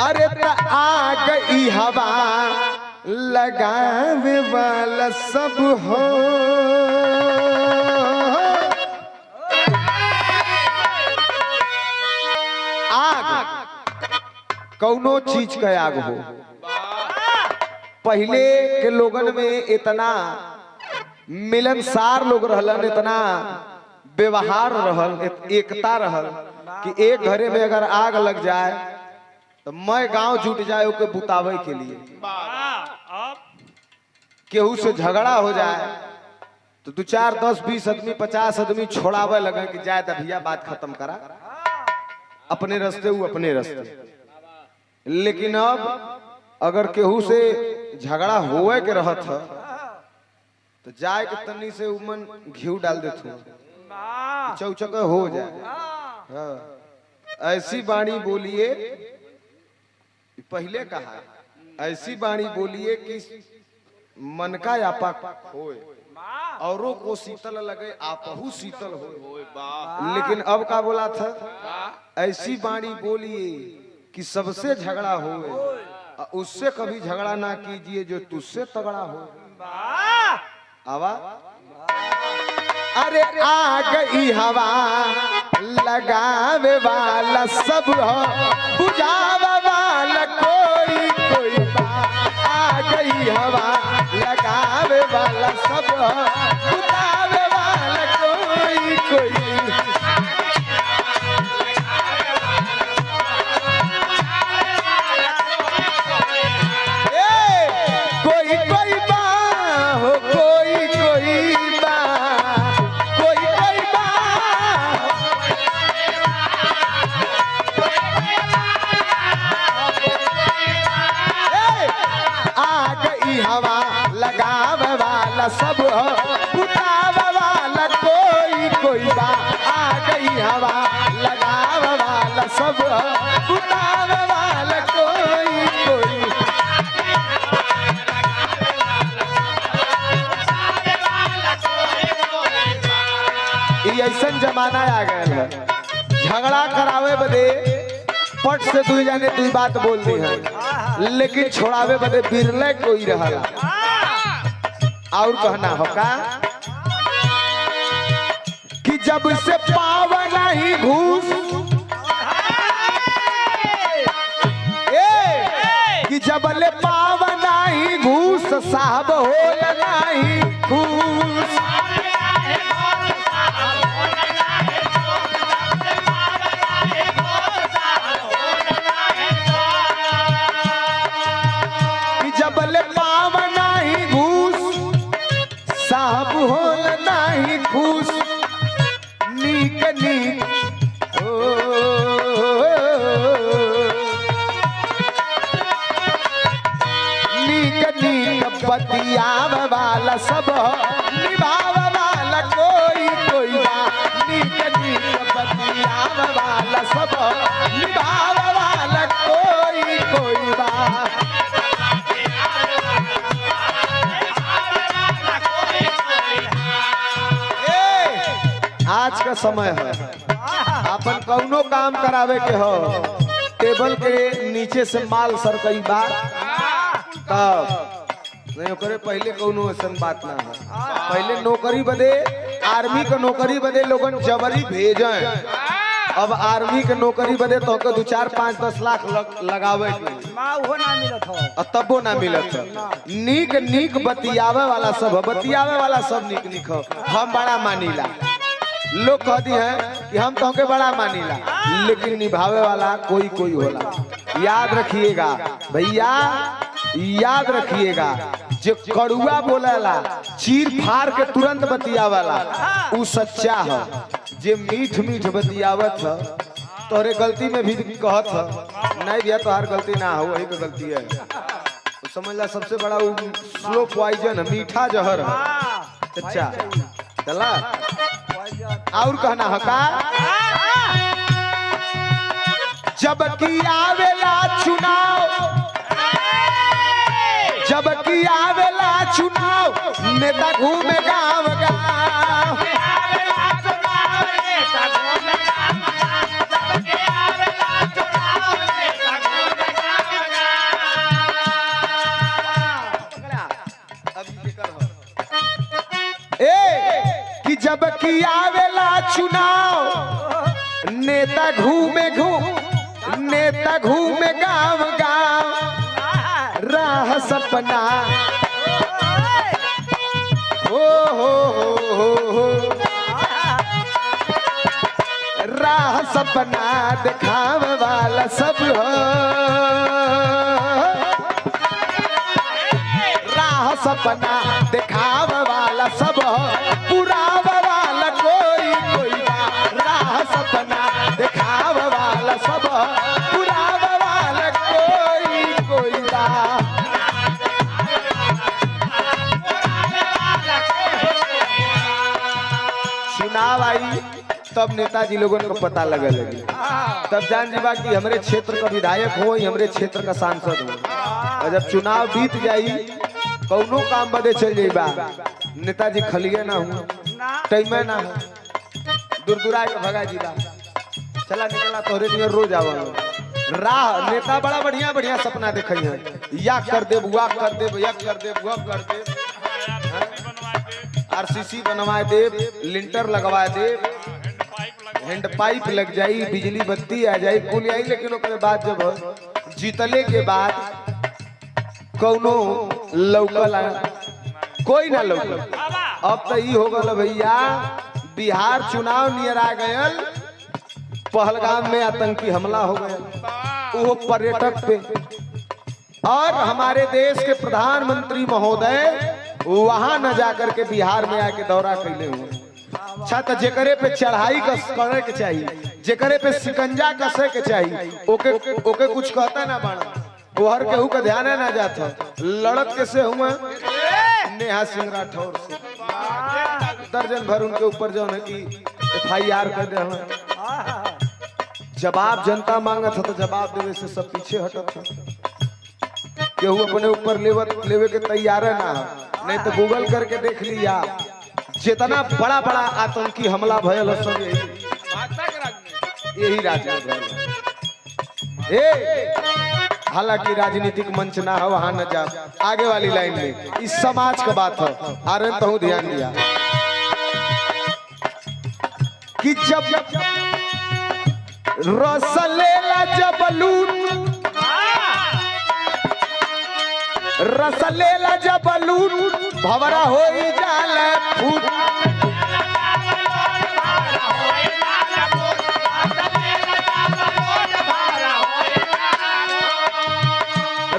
अरे आ गई हवा लगावे वाला सब हो। आग कौनो चीज का आग हो। पहले के लोगन में इतना मिलनसार लोग रहलन, इतना व्यवहार रहल, एकता रहल कि एक घरे में अगर आग लग जाए तो मैं गांव जुट जाए ओके बुतावे के लिए। केहू से झगड़ा हो जाए तो 2 4 10 20 आदमी 50 आदमी छोड़ावे लगे कि जाए तो भैया बात खत्म करा, अपने रास्ते वो अपने रास्ते। लेकिन अब अगर केहू से झगड़ा होए के रहत है तो जाए के तनी से उमन घी डाल देते चौचक हो जाए। हाँ। ऐसी वाणी बोलिए, पहले कहा ऐसी वाणी बोलिए कि मन का आपा होए, औरों को शीतल लगे आपहु शीतल होए। लेकिन अब का बोला था, ऐसी वाणी बोलिए कि सबसे झगड़ा होए, उससे कभी झगड़ा ना कीजिए जो तुझसे तगड़ा हो। आवा अरे आ गई हवा लगावे वाला सब हो, बुझावा वाला कोई कोई बात। आ गई हवा लगावे वाला सब हो, बुझावे वाला कोई कोई। हवा लगावे वाला सब बुतावे वाला कोई कोई बात। आ गई हवा लगावे वाला सब बुतावे वाला कोई कोई। ये ऐसा जमाना आ गया है, झगड़ा करावे बदे पट से 2 जाने 2 बात बोल दी है, लेकिन छोड़ावे बदे बिरले कोई रहला। और कहना होगा कि जब से पावा नहीं घूस, कि जब ले पावा नहीं घूस साहब हो नहीं घूस। साहब होल नहीं खुश नीक नीक नीक नीक बतियावे वाला सब निभावे वाला कोई कोई बात। नीक नीक बतियावे वाला सब निभावे वाला कोई कोई बात। आज का समय है, अपन कौनो काम करावे के हो, टेबल के नीचे से माल सरकई बात तब नहीं करे। पहले कौनो ऐसा बात ना है। पहले नौकरी बदे, आर्मी का नौकरी बदे लोगन जबरी भेजे। अब आर्मी के नौकरी बदे तो 2 4 5 10 लाख लगावे तबो ना मिलत है। नीक नीक बतियावे वाला सब, बतियावे वाला सब नीक नीक हो। हम बड़ा मानीला, लोग कहती हैं कि हम तो के बड़ा मानीला, लेकिन निभावे वाला कोई कोई होला। याद रखिएगा भैया, याद रखिएगा, जो कड़ुआ बोलेला चीर फाड़ के तुरंत बतियावाला उ सच्चा है। जे मीठ मीठ बतियावत है तोरे गलती में भी कहत है नहीं भैया तोहार गलती ना हो, वही तो गलती है। समझ ला सबसे बड़ा स्लो पॉइजन है, मीठा जहर है। अच्छा चला और कहना हका, जब की आवेला चुनाव, जब की आवेला चुनाव नेता घूमे गाँव गाँव। बतियावेला चुनाव, नेता घूमे गांव गांव, राह सपना हो राह सपना दिखाव वाला सब हो, राह सपना दिखाव वाला सब हो, पुराव वाला कोई कोई ना, राह सपना दिखाव वाला सब हो, पुराव वाला कोई कोई ना। चुनाव आई तब नेताजी लोगों को पता लगे लगी, तब जान जीवा कि हमरे क्षेत्र का विधायक हो, हमरे क्षेत्र का सांसद हो। और जब चुनाव बीत जाई कौनो काम बदे चल जाइबा, नेताजी खलिए ना हो, टाइम ना हो, दूर दूरा के भगा जीवा, चला निकला तोहरे नियर रोज आवा। राह नेता बड़ा बढ़िया बढ़िया सपना देखई है, या कर देब हुआ कर देब, या कर देब हुआ कर देब, आरसीसी बनवा देब, लिंटर लगवा देब, हैंड पाइप लग जाई, बिजली बत्ती आ जाई, कुल आई। लेकिन ओकरे बाद जब जीतले के बाद कौनो लौकल कोई ना लौकल। अब तो ई हो गल भैया, बिहार चुनाव नियर आ गयल, पहलगाम में आतंकी हमला हो गया वो पर्यटक पे, और हमारे देश के प्रधानमंत्री महोदय वहां न जाकर के बिहार में आके दौरा कैले हुए। अच्छा तो जेकरे पे चढ़ाई करे के चाहिए, जेकरे पे शिकंजा कसे के चाहिए, ओके कुछ कहता ना बाड़ा, वो हर केहू का ध्यान ना जाता। लड़क कैसे हुआ नेहा सिंह राठौर से, दर्जन भर उनके ऊपर जो है कि FIR कर दे। जवाब जनता मांगा था तो जवाब देवे से सब पीछे हटत था, केहू अपने ऊपर लेवे के तैयार है ना, नहीं तो गूगल करके देख लिया, जितना बड़ा बड़ा आतंकी हमला भयल सब यही राजनीति। हालांकि राजनीतिक मंच ना हो, वहां न जा, आगे वाली लाइन में इस समाज का बात है, आ रहे तो ध्यान दिया कि जब रसलेला जब लूट, रसलेला जब लूट, भवरा होई जाला फूट,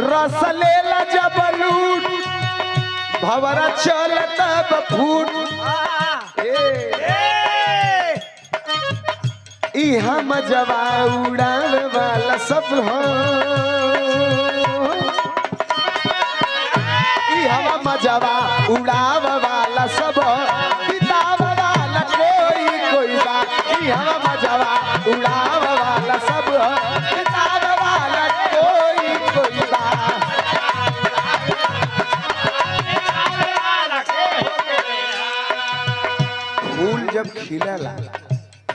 रसलेला जब लूट, भवरा चल तब फूट। इहा मजवा उड़ावे वाला सब हो, इहा मजवा उड़ावे वाला सब हो, बितावे वाला कोई कोई बा, इहा मजवा उड़ावे वाला सब हो, बितावे वाला कोई कोई बा। फूल जब खिलेला,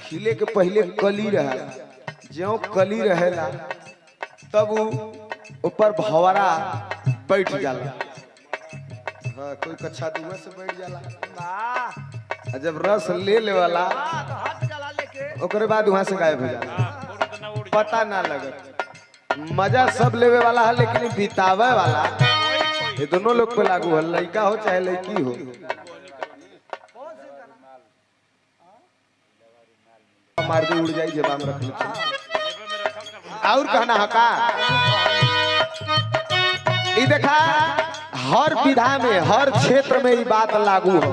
खिले के पहले कली रहे, जो कली रहेला तब ऊपर भंवरा बैठ जाला, हाँ, कोई कच्छा दुआ से बैठ जाला, जब रस ले लेवाला ओकरे बाद वहां से गायब हो जाला, पता ना लगत। मजा सब लेवे वाला है, लेकिन बितावे वाला ये दोनों लोग पे लागू है, लड़का हो चाहे लड़की हो। मार के उड़ जाई जब हम रख लो। और कहना है का, ये देखा हर विधा में, हर क्षेत्र में ये बात लागू हो।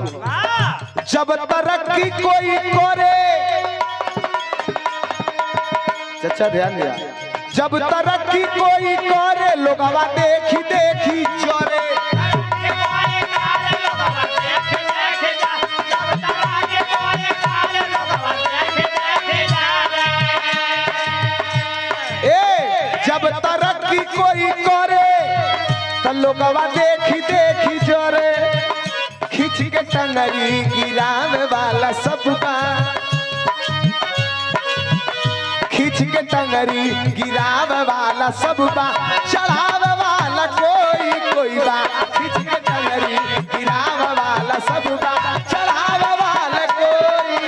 जब तरक्की कोई करे, अच्छा ध्यान दिया, जब तरक्की कोई करे, लोगवा देखी देखी चोरे, जब तरक्की कोई करे तो लोगवा देखी देखी जोरे, खींच के टंगरी गिरावे वाला सबका, खींच के टंगरी गिरावे वाला सबका, चढ़ावे वाला कोई कोई बा, खींच के टंगरी गिरावे वाला सबका, चढ़ावे वाला कोई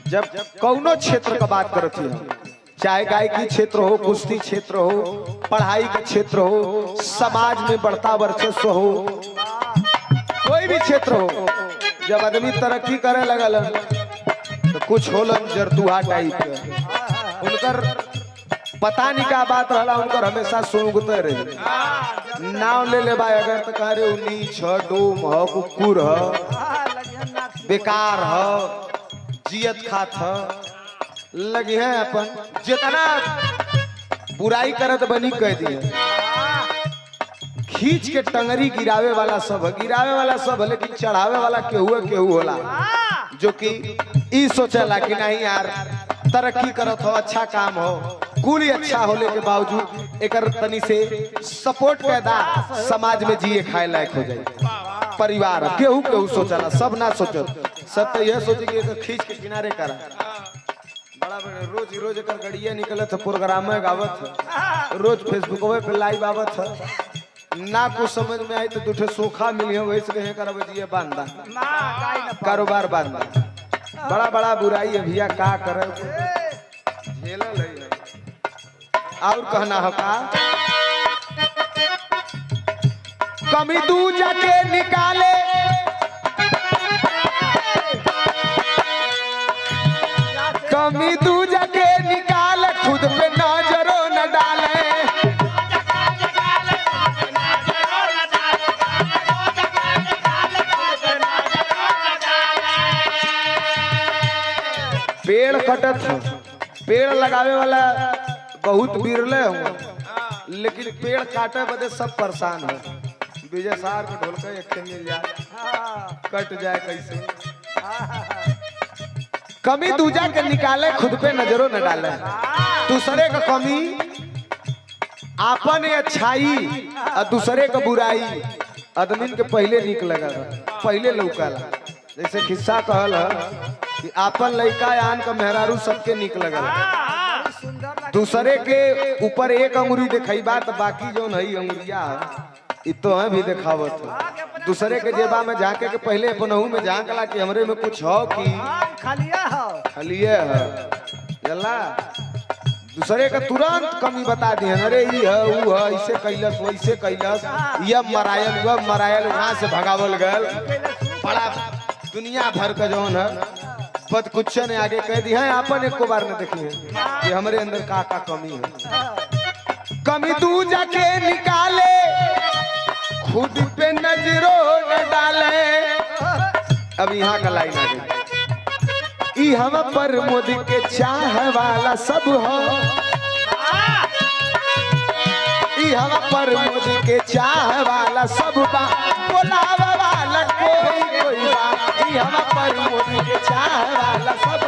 जब कौनो क्षेत्र का बात करती हम, चाहे गायकी क्षेत्र हो, कुश्ती क्षेत्र हो, पढ़ाई का क्षेत्र हो, समाज में बढ़ता वर्चस्व हो, कोई भी क्षेत्र हो, जब आदमी तरक्की करे लगल तो कुछ होलन जरतुहा टाइप के उनकर पता नहीं का बात रहा, उनकर हमेशा सूंघते रहे। नाव ले बा अगर तो कह रहे नीच ह, डोम ह, कुकुर ह, बेकार ह, जियत खात ह, लगी है अपन जितना बुराई करत बनी कह दिए। खींच के टंगरी गिरावे वाला सब, गिरावे वाला सब, लेकिन चढ़ावे वाला केहू होला जो कि ई सोचला कि नहीं यार तरक्की करत हो, अच्छा काम हो, कुल अच्छा होले के बावजूद एकर तनी से सपोर्ट पैदा समाज में जिए खाए लायक हो जाए। परिवार केहू सोचला, सब ना सोचत, सब तो यह सोचे कि खींच के किनारे करा। बड़ा बड़ा रोज एकर गड़िया निकलत है, प्रोग्राम में गावत है, रोज फेसबुक पे लाइव आवत है। ना कुछ समझ में आई तो दूठे सोखा मिली वैसे कहे करब जिए बांधा कारोबार बांधा। बड़ा बड़ा बुराई है भैया, का करे झेलल है। और कहना हो का कमी तू जाके निकाले, कमी तू जाके निकाल, खुद पे नजरों न डाले। पेड़ कटत हो, पेड़ लगावे वाला बहुत बिरले हो, लेकिन पेड़ काटे बदे सब परेशान हो। विजय सार के ढोलक एक मिल जाए, कट जाए कैसे। कमी दूजा के निकाले, खुद पे नजरों न डाले। दूसरे का कमी आपन अच्छाई और दूसरे का बुराई आदमी के पहले निक लगा, पहले लौकाला। जैसे खिस्सा कहल है कि आपन लड़का आन का मेहरारू सबके निक लगल, दूसरे के ऊपर एक अंगुरी दिखाईबा तो बाकी जो नहीं अंगुरिया तो है भी दिखावत हो। दूसरे के जेबा में झांके के पहले अपनहू में झांकला कि हमरे में कुछ हो कि खलिए है जला। दूसरे का तुरंत कमी बता दी, अरे ई है वो है, ऐसे कैलस वैसे कैलस, यह मरायल वह मरायल, वहां से भगावल गल। बड़ा दुनिया भर का जौन है पद कुछ ने आगे कह दी है, आपन एक को बार न देखिए कि हमारे अंदर का कमी है। कमी तू जाके निकाले, खुद पे नजरों न डाले। अब यहाँ का लाइन आ गई, ई हम पर मोदी के चाह वाला सब हो, ई हम पर मोदी के चाह वाला सब बा, बोलावा वाला कोई बा। हम पर मोदी के चाह वाला सब